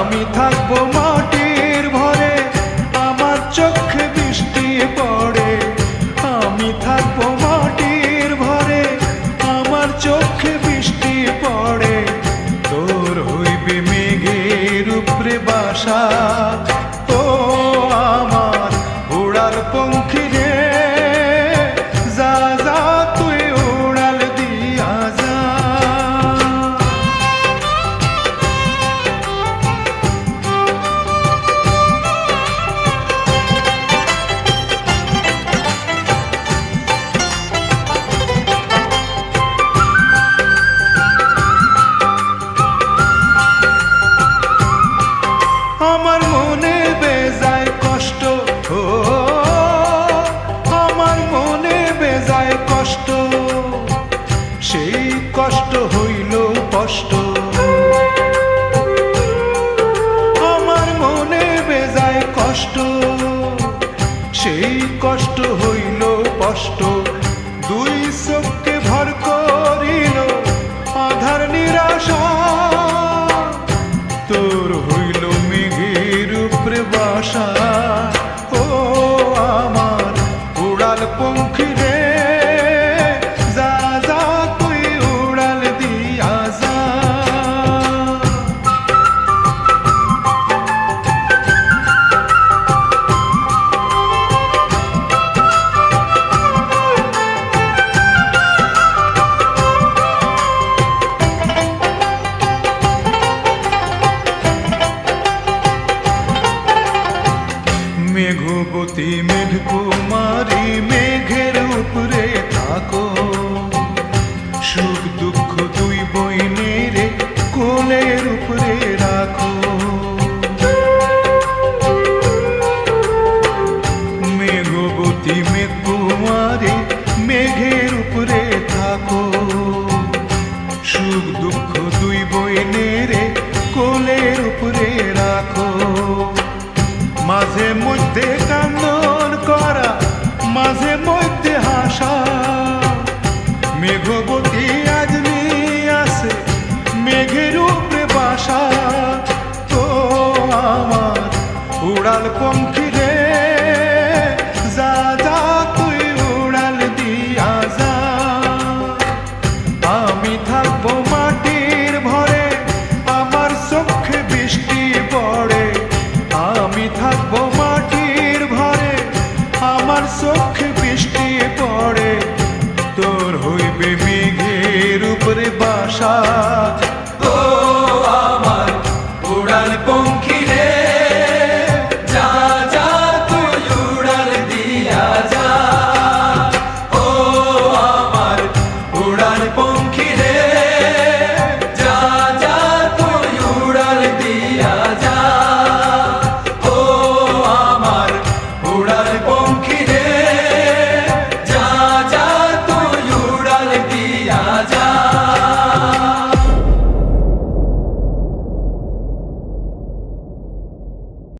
আমি থাকবো মাটির ভরে, আমার চোখে বৃষ্টি পড়ে। আমি থাকবো মাটির ভরে, আমার চোখে বৃষ্টি পড়ে। তোর হইবে মেঘের উপরে বাসা, ও আমার উড়াল পঙ্খী রে, যা যা তুই উড়াল দিয়া যা। আমার মনে বেজায় কষ্ট, ও আমার মনে বেজায় কষ্ট, সেই কষ্ট হইল কষ্ট। আমার মনে বেজায় কষ্ট, সেই কষ্ট হইল কষ্ট। দুই চোখকে ভর করিল আধার নিরাশা, তোর হইল মেঘের উপরে বাসা, ও আমার উড়াল পঙ্খী রে, যা যা তুই উড়াল দিয়া যা। মেঘবতী মেঘকুমারী মেঘের উপরে থাকো, সুখ দুঃখ দুই বইনের কোলের উপরে রাখো। মেঘবতী মেঘকুমারী মেঘের উপরে থাকো, সুখ দুঃখ দুই বইনের কোলের উপরে রাখো। মাঝে মধ্যে কান্দন করা, মাঝে মধ্যে হাসা, মেঘবতী আজমি আছে মেঘের উপরে বাসা, তো আমার উড়াল পঙ্খী